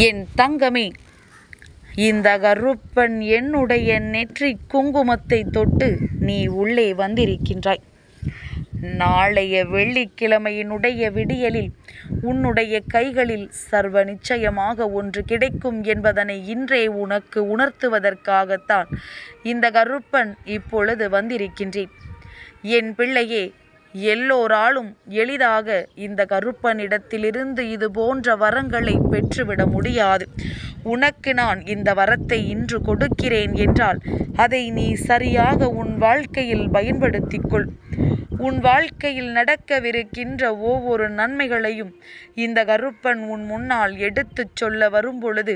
என் தங்கமே, இந்த கருப்பன் என்னுடைய நெற்றி குங்குமத்தை தொட்டு நீ உள்ளே வந்திருக்கின்றாய். நாளைய வெள்ளிக்கிழமையினுடைய விடியலில் உன்னுடைய கைகளில் சர்வ நிச்சயமாக ஒன்று கிடைக்கும் என்பதனை இன்றே உனக்கு உணர்த்துவதற்காகத்தான் இந்த கருப்பன் இப்பொழுது வந்திருக்கின்றேன். என் பிள்ளையே, எல்லோராலும் எளிதாக இந்த கருப்பனிடத்திலிருந்து இது போன்ற வரங்களை பெற்றுவிட முடியாது. உனக்கு நான் இந்த வரத்தை இன்று கொடுக்கிறேன் என்றால் அதை நீ சரியாக உன் வாழ்க்கையில் பயன்படுத்திக்கொள். உன் வாழ்க்கையில் நடக்கவிருக்கின்ற ஒவ்வொரு நன்மைகளையும் இந்த கருப்பன் உன் முன்னால் எடுத்துச் சொல்ல வரும்பொழுது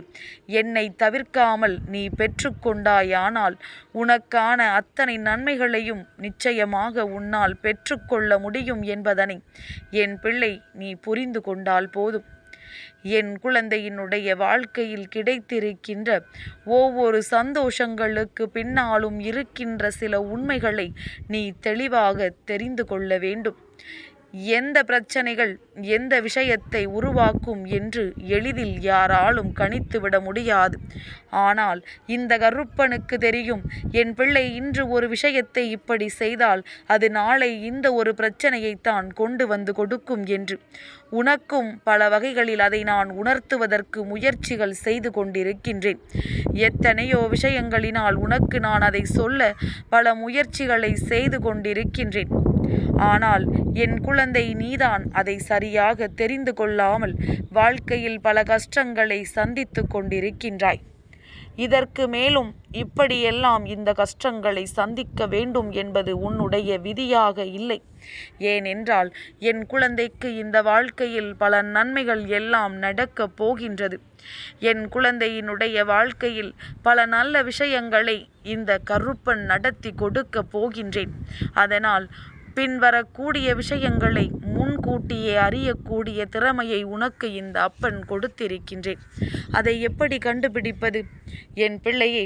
என்னை தவிர்க்காமல் நீ பெற்றுக்கொண்டாயானால் உனக்கான அத்தனை நன்மைகளையும் நிச்சயமாக உன்னால் பெற்றுக்கொள்ள முடியும் என்பதனை என் பிள்ளை நீ புரிந்து கொண்டால் போதும். என் குழந்தையினுடைய வாழ்க்கையில் கிடைத்திருக்கின்ற ஒவ்வொரு சந்தோஷங்களுக்கு பின்னாலும் இருக்கின்ற சில உண்மைகளை நீ தெளிவாக தெரிந்து கொள்ள வேண்டும். எந்த பிரச்சனைகள் எந்த விஷயத்தை உருவாக்கும் என்று எளிதில் யாராலும் கணித்துவிட முடியாது. ஆனால் இந்த கருப்பனுக்கு தெரியும், என் பிள்ளை இன்று ஒரு விஷயத்தை இப்படி செய்தால் அது நாளை இந்த ஒரு பிரச்சனையைத்தான் கொண்டு வந்து கொடுக்கும் என்று. உனக்கும் பல வகைகளில் அதை நான் உணர்த்துவதற்கு முயற்சிகள் செய்து கொண்டிருக்கின்றேன். எத்தனையோ விஷயங்களினால் உனக்கு நான் அதை சொல்ல பல முயற்சிகளை செய்து கொண்டிருக்கின்றேன். ஆனால் என் குழந்தை, நீதான் அதை சரியாக தெரிந்து கொள்ளாமல் வாழ்க்கையில் பல கஷ்டங்களை சந்தித்து கொண்டிருக்கின்றாய். இதற்கு மேலும் இப்படியெல்லாம் இந்த கஷ்டங்களை சந்திக்க வேண்டும் என்பது உன்னுடைய விதியாக இல்லை. ஏனென்றால் என் குழந்தைக்கு இந்த வாழ்க்கையில் பல நன்மைகள் எல்லாம் நடக்கப் போகின்றது. என் குழந்தையினுடைய வாழ்க்கையில் பல நல்ல விஷயங்களை இந்த கருப்பன் நடத்தி கொடுக்க போகின்றேன். அதனால் பின்வரக்கூடிய விஷயங்களை முன்கூட்டியே அறியக்கூடிய திறமையை உனக்கு இந்த அப்பன் கொடுத்திருக்கின்றேன். அதை எப்படி கண்டுபிடிப்பது? என் பிள்ளையே,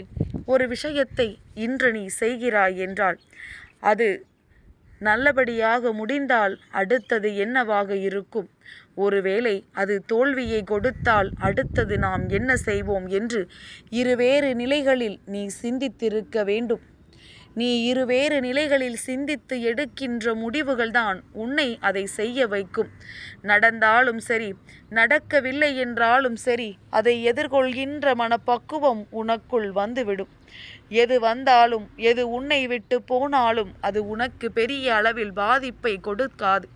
ஒரு விஷயத்தை இன்று நீ செய்கிறாய் என்றால் அது நல்லபடியாக முடிந்தால் அடுத்தது என்னவாக இருக்கும்? ஒருவேளை அது தோல்வியை கொடுத்தால் அடுத்தது நாம் என்ன செய்வோம் என்று இருவேறு நிலைகளில் நீ சிந்தித்திருக்க வேண்டும். நீ இருவேறு நிலைகளில் சிந்தித்து எடுக்கின்ற முடிவுகள்தான் உன்னை அதை செய்ய வைக்கும். நடந்தாலும் சரி, நடக்கவில்லை என்றாலும் சரி, அதை எதிர்கொள்கின்ற மனப்பக்குவம் உனக்குள் வந்துவிடும். எது வந்தாலும் எது உன்னை விட்டு போனாலும் அது உனக்கு பெரிய அளவில் பாதிப்பை கொடுக்காது.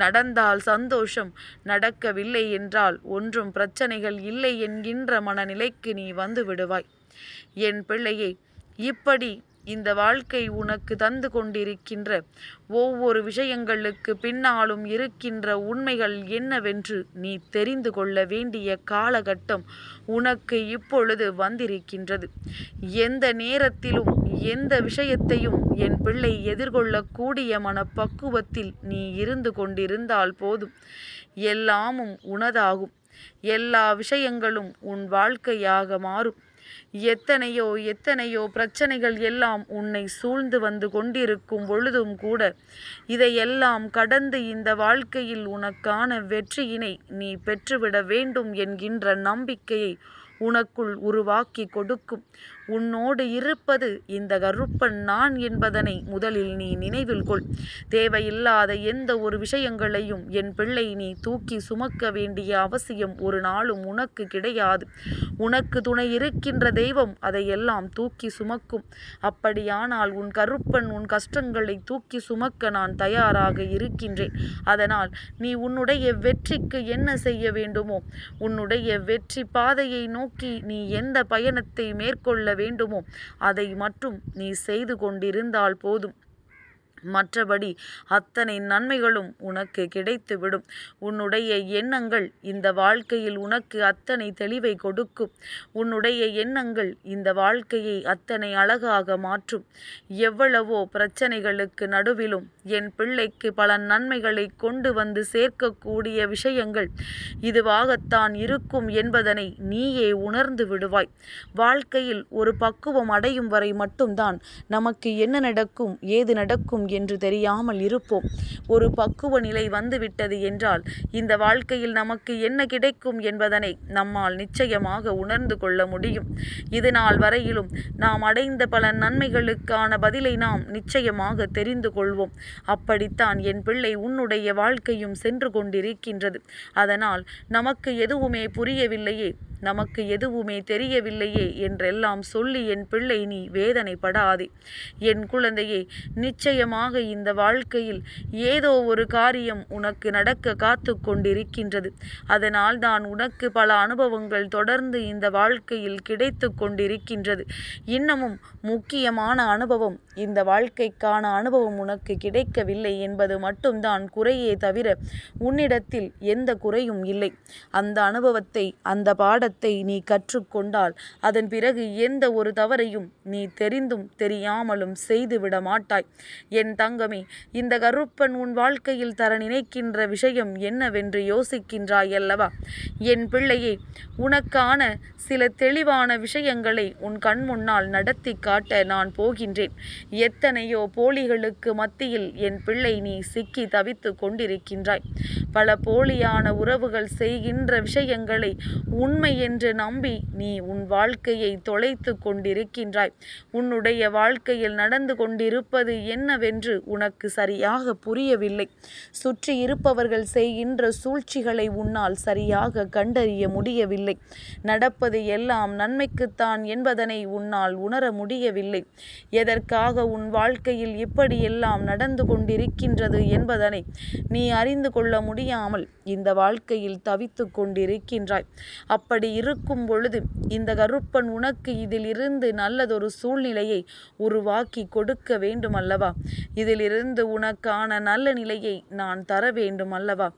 நடந்தால் சந்தோஷம், நடக்கவில்லை என்றால் ஒன்றும் பிரச்சனைகள் இல்லை என்கின்ற மனநிலைக்கு நீ வந்து விடுவாய். என் பிள்ளையே, இப்படி இந்த வாழ்க்கை உனக்கு தந்து கொண்டிருக்கின்ற ஒவ்வொரு விஷயங்களுக்கு பின்னாலும் இருக்கின்ற உண்மைகள் என்னவென்று நீ தெரிந்து கொள்ள வேண்டிய காலகட்டம் உனக்கு இப்பொழுது வந்திருக்கின்றது. எந்த நேரத்திலும் எந்த விஷயத்தையும் என் பிள்ளை எதிர்கொள்ளக்கூடிய மனப்பக்குவத்தில் நீ இருந்து கொண்டிருந்தால் போதும். எல்லாமும் உனதாகும். எல்லா விஷயங்களும் உன் வாழ்க்கையாக மாறும். எத்தனையோ பிரச்சனைகள் எல்லாம் உன்னை சூழ்ந்து வந்து கொண்டிருக்கும் பொழுதும் கூட இதையெல்லாம் கடந்து இந்த வாழ்க்கையில் உனக்கான வெற்றியினை நீ பெற்றுவிட வேண்டும் என்கின்ற நம்பிக்கையை உனக்குள் உருவாக்கி கொடுக்கும். உன்னோடு இருப்பது இந்த கருப்பன் நான் என்பதனை முதலில் நீ நினைவில் கொள். தேவையில்லாத எந்த ஒரு விஷயங்களையும் என் பிள்ளை நீ தூக்கி சுமக்க வேண்டிய அவசியம் ஒரு நாளும் உனக்கு கிடையாது. உனக்கு துணை இருக்கின்ற தெய்வம் அதையெல்லாம் தூக்கி சுமக்கும். அப்படியானால் உன் கருப்பன் உன் கஷ்டங்களை தூக்கி சுமக்க நான் தயாராக இருக்கின்றேன். அதனால் நீ உன்னுடைய வெற்றிக்கு என்ன செய்ய வேண்டுமோ, உன்னுடைய வெற்றி பாதையை நோக்கி நீ எந்த பயணத்தை மேற்கொள்ள வேண்டுமோ அதை மட்டும் நீ செய்து கொண்டிருந்தால் போதும். மற்றபடி அத்தனை நன்மைகளும் உனக்கு கிடைத்துவிடும். உன்னுடைய எண்ணங்கள் இந்த வாழ்க்கையில் உனக்கு அத்தனை தெளிவை கொடுக்கும். உன்னுடைய எண்ணங்கள் இந்த வாழ்க்கையை அத்தனை அழகாக மாற்றும். எவ்வளவோ பிரச்சனைகளுக்கு நடுவிலும் என் பிள்ளைக்கு பல நன்மைகளை கொண்டு வந்து சேர்க்கக்கூடிய விஷயங்கள் இதுவாகத்தான் இருக்கும் என்பதனை நீயே உணர்ந்து விடுவாய். வாழ்க்கையில் ஒரு பக்குவம் அடையும் வரை மட்டும்தான் நமக்கு என்ன நடக்கும் ஏது நடக்கும் என்று தெரியாமல் இருப்போம். ஒரு பக்குவ நிலை வந்துவிட்டது என்றால் இந்த வாழ்க்கையில் நமக்கு என்ன கிடைக்கும் என்பதனை நம்மால் நிச்சயமாக உணர்ந்து கொள்ள முடியும். இதுநாள் வரையிலும் நாம் அடைந்த பல நன்மைகளுக்கான பதிலை நாம் நிச்சயமாக தெரிந்து கொள்வோம். அப்படித்தான் என் பிள்ளை உன்னுடைய வாழ்க்கையும் சென்று கொண்டிருக்கின்றது. அதனால் நமக்கு எதுவுமே புரியவில்லையே, நமக்கு எதுவுமே தெரியவில்லையே என்றெல்லாம் சொல்லி என் பிள்ளை நீ வேதனைப்படாதே. என் குழந்தையே, நிச்சயமாக இந்த வாழ்க்கையில் ஏதோ ஒரு காரியம் உனக்கு நடக்க காத்து கொண்டிருக்கின்றது. அதனால் தான் உனக்கு பல அனுபவங்கள் தொடர்ந்து இந்த வாழ்க்கையில் கிடைத்து கொண்டிருக்கின்றது. இன்னமும் முக்கியமான அனுபவம், இந்த வாழ்க்கைக்கான அனுபவம் உனக்கு கிடைக்கவில்லை என்பது மட்டும்தான் குறையே தவிர உன்னிடத்தில் எந்த குறையும் இல்லை. அந்த அனுபவத்தை, அந்த பாடத்தை நீ கற்றுக்கொண்டால் அதன் பிறகு எந்த ஒரு தவறையும் நீ தெரிந்தும் தெரியாமலும் செய்துவிட மாட்டாய். என் தங்கமே, இந்த கருப்பன் உன் வாழ்க்கையில் தர நினைக்கின்ற விஷயம் என்னவென்று யோசிக்கின்றாய் அல்லவா? என் பிள்ளையே, உனக்கான சில தெளிவான விஷயங்களை உன் கண் முன்னால் நடத்தி காட்ட நான் போகின்றேன். எத்தனையோ போலிகளுக்கு மத்தியில் என் பிள்ளை நீ சிக்கி தவித்து கொண்டிருக்கின்றாய். பல போலியான உறவுகள் செய்கின்ற விஷயங்களை உண்மை என்று நம்பி நீ உன் வாழ்க்கையை தொலைத்து கொண்டிருக்கின்றாய். உன்னுடைய வாழ்க்கையில் நடந்து கொண்டிருப்பது என்னவென்று உனக்கு சரியாக புரியவில்லை. சுற்றி இருப்பவர்கள் செய்கின்ற சூழ்ச்சிகளை உன்னால் சரியாக கண்டறிய முடியவில்லை. நடப்பது எல்லாம் நன்மைக்குத்தான் என்பதனை உன்னால் உணர முடியவில்லை. எதற்காக உன் வாழ்க்கையில் இப்படியெல்லாம் நடந்து கொண்டிருக்கின்றது என்பதனை நீ அறிந்து கொள்ள முடியாமல் இந்த வாழ்க்கையில் தவித்து கொண்டிருக்கின்றாய். அப்படி இருக்கும் பொழுது இந்த கருப்பன் உனக்கு இதிலிருந்து நல்லதொரு சூழ்நிலையை உருவாக்கி கொடுக்க வேண்டும் அல்லவா? இதிலிருந்து உனக்கான நல்ல நிலையை நான் தர வேண்டும் அல்லவா?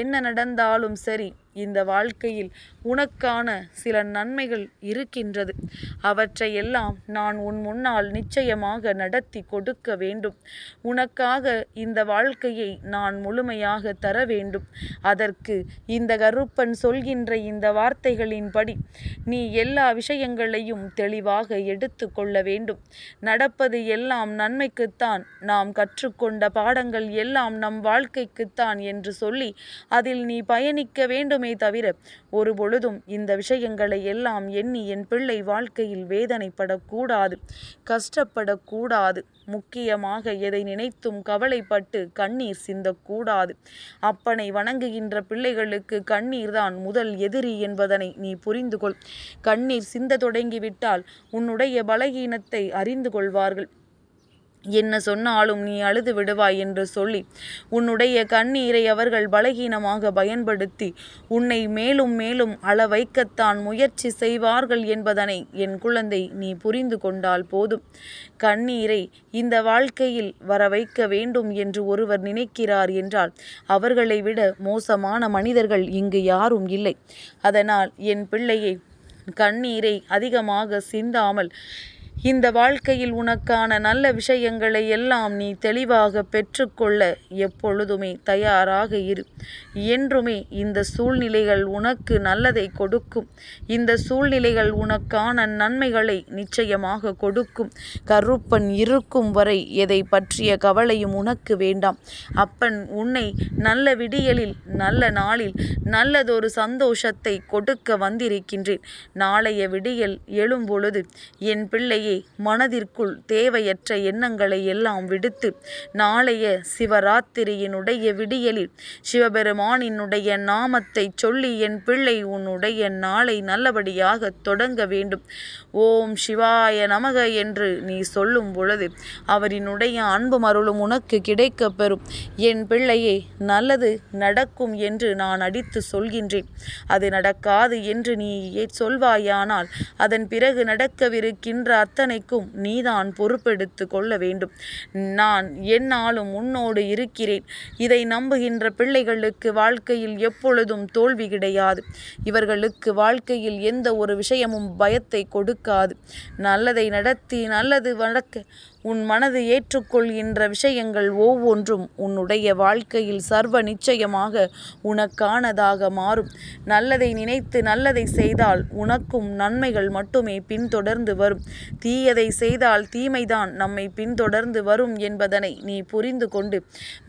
என்ன நடந்தாலும் சரி, இந்த வாழ்க்கையில் உனக்கான சில நன்மைகள் இருக்கின்றது. அவற்றையெல்லாம் நான் உன் முன்னால் நிச்சயமாக நடத்தி கொடுக்க வேண்டும். உனக்காக இந்த வாழ்க்கையை நான் முழுமையாக தர வேண்டும். அதற்கு இந்த கருப்பன் சொல்கின்ற இந்த வார்த்தைகளின்படி நீ எல்லா விஷயங்களையும் தெளிவாக எடுத்து கொள்ள வேண்டும். நடப்பது எல்லாம் நன்மைக்குத்தான், நாம் கற்றுக்கொண்ட பாடங்கள் எல்லாம் நம் வாழ்க்கைக்குத்தான் என்று சொல்லி அதில் நீ பயணிக்க வேண்டும் தவிர ஒரு பொழுதும் இந்த விஷயங்களை எல்லாம் எண்ணி என் பிள்ளை வாழ்க்கையில் வேதனைப்படக்கூடாது, கஷ்டப்படக்கூடாது. முக்கியமாக எதை நினைத்தும் கவலைப்பட்டு கண்ணீர் சிந்தக்கூடாது. அப்பனை வணங்குகின்ற பிள்ளைகளுக்கு கண்ணீர் தான் முதல் எதிரி என்பதனை நீ புரிந்து கொள். கண்ணீர் சிந்த தொடங்கிவிட்டால் உன்னுடைய பலகீனத்தை அறிந்து கொள்வார்கள். என்ன சொன்னாலும் நீ அழுது விடுவாய் என்று சொல்லி உன்னுடைய கண்ணீரை அவர்கள் பலகீனமாக பயன்படுத்தி உன்னை மேலும் மேலும் அழ வைக்கத்தான் முயற்சி செய்வார்கள் என்பதனை என் குழந்தை நீ புரிந்து கொண்டால் போதும். கண்ணீரை இந்த வாழ்க்கையில் வர வைக்க வேண்டும் என்று ஒருவர் நினைக்கிறார் என்றால் அவர்களை விட மோசமான மனிதர்கள் இங்கு யாரும் இல்லை. அதனால் என் பிள்ளையை, கண்ணீரை அதிகமாக சிந்தாமல் இந்த வாழ்க்கையில் உனக்கான நல்ல விஷயங்களை எல்லாம் நீ தெளிவாக பெற்றுக்கொள்ள எப்பொழுதுமே தயாராக இரு. என்றுமே இந்த சூழ்நிலைகள் உனக்கு நல்லதை கொடுக்கும். இந்த சூழ்நிலைகள் உனக்கான நன்மைகளை நிச்சயமாக கொடுக்கும். கருப்பன் இருக்கும் வரை எதை பற்றிய கவலையும் உனக்கு வேண்டாம். அப்பன் உன்னை நல்ல விடியலில், நல்ல நாளில், நல்லதொரு சந்தோஷத்தை கொடுக்க வந்திருக்கின்றேன். நாளைய விடியல் எழும் பொழுது என் பிள்ளையே, மனதிற்குள் தேவையற்ற எண்ணங்களை எல்லாம் விடுத்து நாளைய சிவராத்திரியினுடைய விடியலில் சிவபெருமானினுடைய நாமத்தை சொல்லி என் பிள்ளை உன்னுடைய நாளை நல்லபடியாக தொடங்க வேண்டும். ஓம் சிவாய நமக என்று நீ சொல்லும் பொழுது அவரினுடைய அன்பும் அருளும் உனக்கு கிடைக்க பெறும். என் பிள்ளையே, நல்லது நடக்கும் என்று நான் அடித்து சொல்கின்றேன். அது நடக்காது என்று நீ சொல்வாயானால் அதன் பிறகு நடக்கவிருக்கின்ற அத்தனைக்கும் நீதான் பொறுப்பெடுத்து கொள்ள வேண்டும். நான் என்னாலும் உன்னோடு இருக்கிறேன். இதை நம்புகின்ற பிள்ளைகளுக்கு வாழ்க்கையில் எப்பொழுதும் தோல்வி கிடையாது. இவர்களுக்கு வாழ்க்கையில் எந்த ஒரு விஷயமும் பயத்தை கொடுக்காது. நல்லதை நடத்தி நல்லது நடக்க உன் மனது ஏற்றுக்கொள்கின்ற விஷயங்கள் ஒவ்வொன்றும் உன்னுடைய வாழ்க்கையில் சர்வ நிச்சயமாக உனக்கானதாக மாறும். நல்லதை நினைத்து நல்லதை செய்தால் உனக்கும் நன்மைகள் மட்டுமே பின்தொடர்ந்து வரும். தீயதை செய்தால் தீமைதான் நம்மை பின்தொடர்ந்து வரும் என்பதனை நீ புரிந்து கொண்டு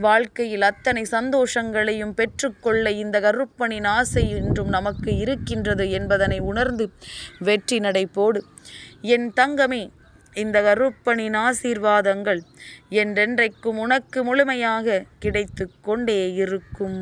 வாழ்க்கையில் அத்தனை சந்தோஷங்களையும் பெற்றுக்கொள்ள இந்த கருப்பனின் ஆசை இன்றும் நமக்கு இருக்கின்றது என்பதனை உணர்ந்து வெற்றி நடை போடு. என் தங்கமே, இந்த கருப்பனின் ஆசீர்வாதங்கள் என்றென்றைக்கும் உனக்கு முழுமையாக கிடைத்து கொண்டே இருக்கும்.